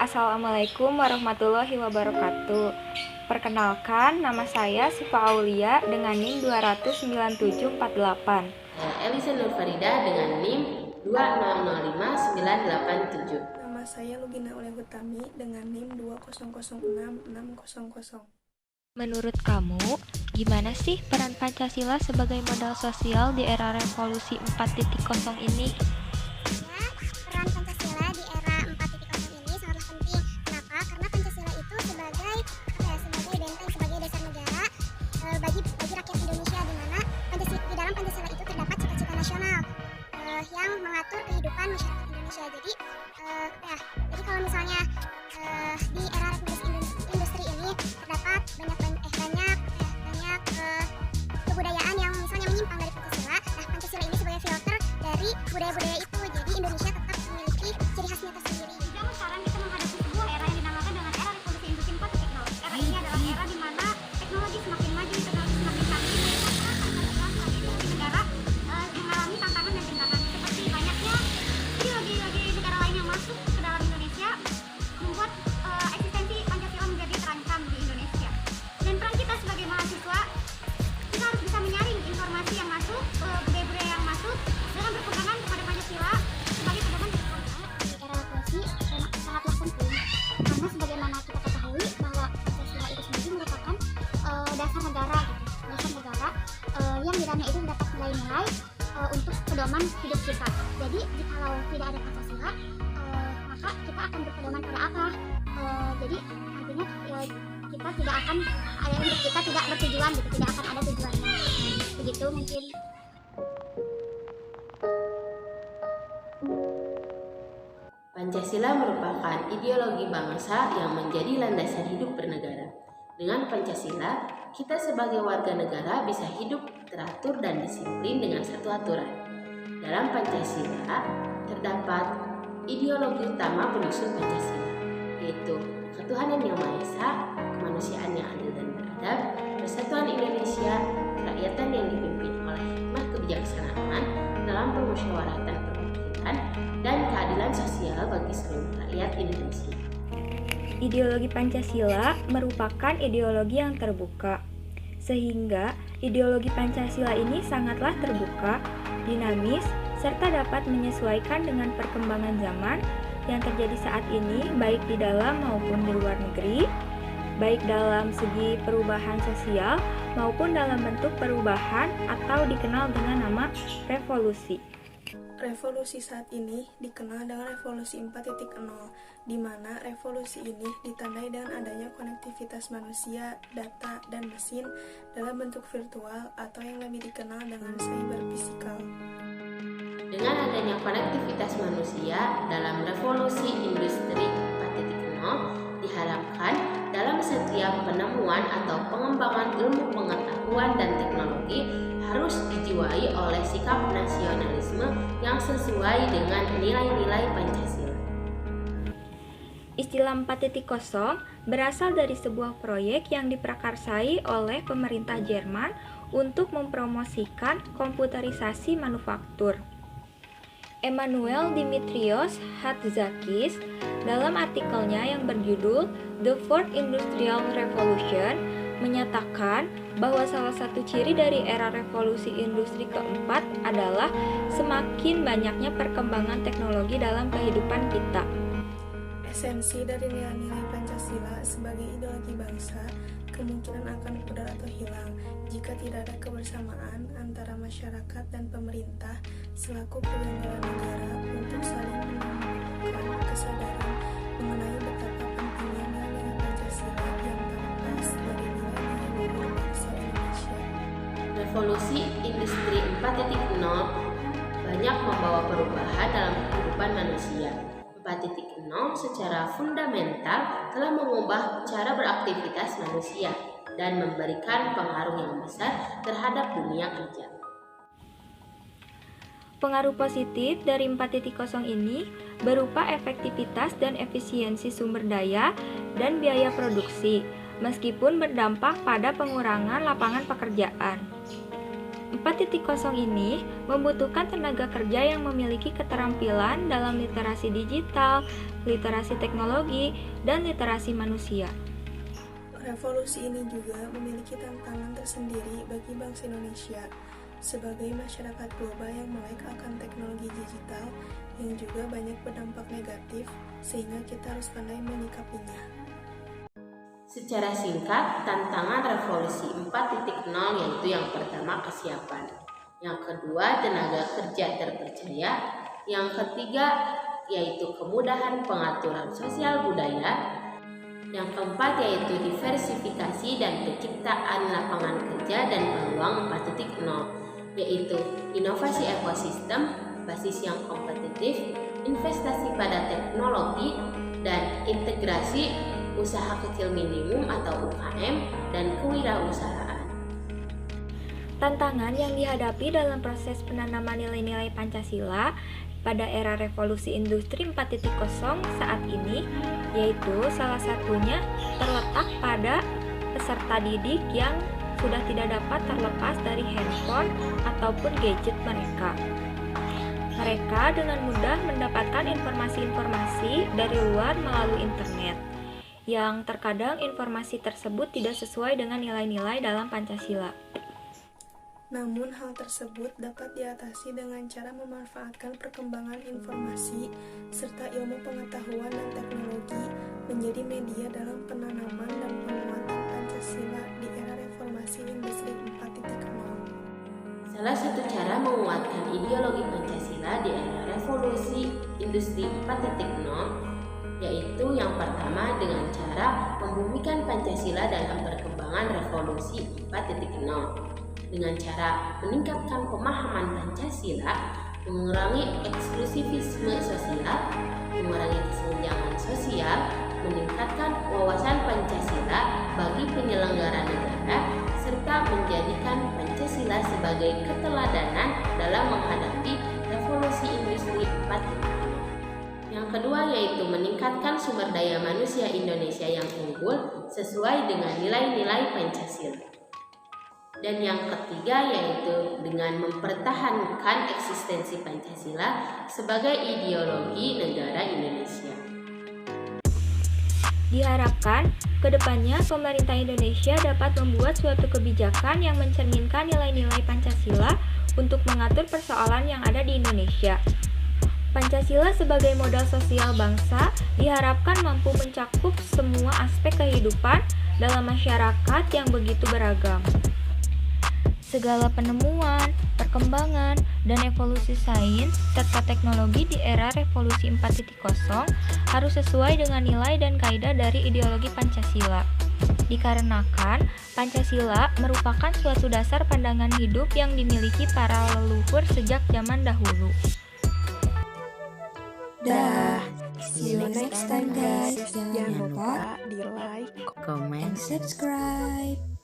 Assalamualaikum warahmatullahi wabarakatuh. Perkenalkan, nama saya Sifa Aulia dengan NIM 29748. Elisa Nur Farida dengan NIM 2605987. Nama saya Lugina Oleh Hutami dengan NIM 2006600. Menurut kamu, gimana sih peran Pancasila sebagai modal sosial di era revolusi 4.0 ini? Peran Pancasila di era 4.0 ini sangatlah penting. Kenapa? Karena Pancasila itu sebagai benteng, sebagai dasar negara bagi rakyat Indonesia, di mana di dalam Pancasila itu terdapat cita-cita nasional yang mengatur kehidupan masyarakat Indonesia. Jadi kalau misalnya di era revolusi industri ini terdapat banyak kebudayaan yang misalnya menyimpang dari Pancasila. Nah, Pancasila ini sebagai filter dari budaya-budaya itu. Jadi Indonesia tetap memiliki ciri khasnya tersendiri. Zaman sekarang kita menghadapi sebuah era yang dinamakan dengan era revolusi industri 4.0. Era ini adalah era di mana teknologi semakin maju, teknologi semakin canggih, negara mengalami tantangan dan rintangan seperti banyaknya ideologi negara lain yang masuk ke dalam Indonesia, membuat eksistensi Pancasila menjadi terancam di Indonesia. Dan peran kita sebagai mahasiswa, kita harus bisa menyaring informasi yang masuk, budaya-budaya yang masuk dengan berpegangan kepada Pancasila sebagai pedoman kehidupan. Di era revolusi sangatlah penting, karena sebagaimana kita ketahui bahwa Pancasila itu sendiri merupakan dasar negara, yang di dalamnya itu mendapat nilai-nilai untuk pedoman hidup kita. Jadi jikalau tidak ada Pancasila, maka kita akan berpedoman pada apa? Jadi nantinya kita tidak akan hidup kita tidak bertujuan, tidak akan ada tujuannya. Begitu mungkin. Pancasila merupakan ideologi bangsa yang menjadi landasan hidup bernegara. Dengan Pancasila, kita sebagai warga negara bisa hidup teratur dan disiplin dengan satu aturan. Dalam Pancasila terdapat ideologi utama penyusun Pancasila, yaitu ketuhanan yang Maha Esa, kemanusiaan yang adil dan beradab, persatuan Indonesia, kerakyatan yang dipimpin oleh hikmah kebijaksanaan dalam permusyawaratan perwakilan, dan keadilan sosial bagi seluruh rakyat Indonesia. Ideologi Pancasila merupakan ideologi yang terbuka, sehingga ideologi Pancasila ini sangatlah terbuka, dinamis, serta dapat menyesuaikan dengan perkembangan zaman yang terjadi saat ini, baik di dalam maupun di luar negeri, baik dalam segi perubahan sosial maupun dalam bentuk perubahan atau dikenal dengan nama revolusi. Revolusi saat ini dikenal dengan revolusi 4.0, di mana revolusi ini ditandai dengan adanya konektivitas manusia, data, dan mesin dalam bentuk virtual atau yang lebih dikenal dengan cyber physical. Dengan adanya konektivitas manusia dalam revolusi industri 4.0, diharapkan dalam setiap penemuan atau pengembangan ilmu pengetahuan dan teknologi harus dijiwai oleh sikap nasionalisme yang sesuai dengan nilai-nilai Pancasila. Istilah 4.0 berasal dari sebuah proyek yang diprakarsai oleh pemerintah Jerman untuk mempromosikan komputerisasi manufaktur. Emmanuel Dimitrios Hatzakis dalam artikelnya yang berjudul The Fourth Industrial Revolution menyatakan bahwa salah satu ciri dari era revolusi industri keempat adalah semakin banyaknya perkembangan teknologi dalam kehidupan kita. Esensi dari nilai-nilai Pancasila sebagai ideologi bangsa kemungkinan akan pudar atau hilang jika tidak ada kebersamaan antara masyarakat dan pemerintah selaku penyelenggara negara untuk saling menumbuhkan kesadaran mengenai betapa pentingnya nilai-nilai Pancasila yang terlepas dari nilai-nilai luhur bangsa Indonesia. Revolusi industri 4.0 banyak membawa perubahan dalam kehidupan manusia. 4.0 secara fundamental telah mengubah cara beraktivitas manusia dan memberikan pengaruh yang besar terhadap dunia kerja. Pengaruh positif dari 4.0 ini berupa efektivitas dan efisiensi sumber daya dan biaya produksi, meskipun berdampak pada pengurangan lapangan pekerjaan. 4.0 ini membutuhkan tenaga kerja yang memiliki keterampilan dalam literasi digital, literasi teknologi, dan literasi manusia. Revolusi ini juga memiliki tantangan tersendiri bagi bangsa Indonesia sebagai masyarakat global yang melek akan teknologi digital yang juga banyak berdampak negatif, sehingga kita harus pandai menyikapinya. Secara singkat, tantangan revolusi 4.0 yaitu yang pertama kesiapan, yang kedua tenaga kerja terpercaya, yang ketiga yaitu kemudahan pengaturan sosial budaya, yang keempat yaitu diversifikasi dan penciptaan lapangan kerja dan peluang 4.0, yaitu inovasi ekosistem, basis yang kompetitif, investasi pada teknologi, dan integrasi usaha kecil minimum atau UKM, dan kewirausahaan. Tantangan yang dihadapi dalam proses penanaman nilai-nilai Pancasila pada era revolusi industri 4.0 saat ini, yaitu salah satunya terletak pada peserta didik yang sudah tidak dapat terlepas dari handphone ataupun gadget mereka. Mereka dengan mudah mendapatkan informasi-informasi dari luar melalui internet, yang terkadang informasi tersebut tidak sesuai dengan nilai-nilai dalam Pancasila. Namun hal tersebut dapat diatasi dengan cara memanfaatkan perkembangan informasi serta ilmu pengetahuan dan teknologi menjadi media dalam penanaman dan penguatan Pancasila di era reformasi industri 4.0. Salah satu cara menguatkan ideologi Pancasila di era revolusi industri 4.0 yaitu yang pertama dengan cara membumikan Pancasila dalam perkembangan revolusi 4.0 dengan cara meningkatkan pemahaman Pancasila, mengurangi eksklusivisme sosial, mengurangi kesenjangan sosial, meningkatkan wawasan Pancasila bagi penyelenggara negara, serta menjadikan Pancasila sebagai keteladanan dalam menghadapi revolusi industri 4.0. Yang kedua yaitu meningkatkan sumber daya manusia Indonesia yang unggul sesuai dengan nilai-nilai Pancasila. Dan yang ketiga yaitu dengan mempertahankan eksistensi Pancasila sebagai ideologi negara Indonesia. Diharapkan, kedepannya pemerintah Indonesia dapat membuat suatu kebijakan yang mencerminkan nilai-nilai Pancasila untuk mengatur persoalan yang ada di Indonesia. Pancasila sebagai modal sosial bangsa diharapkan mampu mencakup semua aspek kehidupan dalam masyarakat yang begitu beragam. Segala penemuan, perkembangan, dan evolusi sains serta teknologi di era revolusi 4.0 harus sesuai dengan nilai dan kaidah dari ideologi Pancasila. Dikarenakan Pancasila merupakan suatu dasar pandangan hidup yang dimiliki para leluhur sejak zaman dahulu. Dah, see you next time guys. Jangan lupa di like, comment, and subscribe.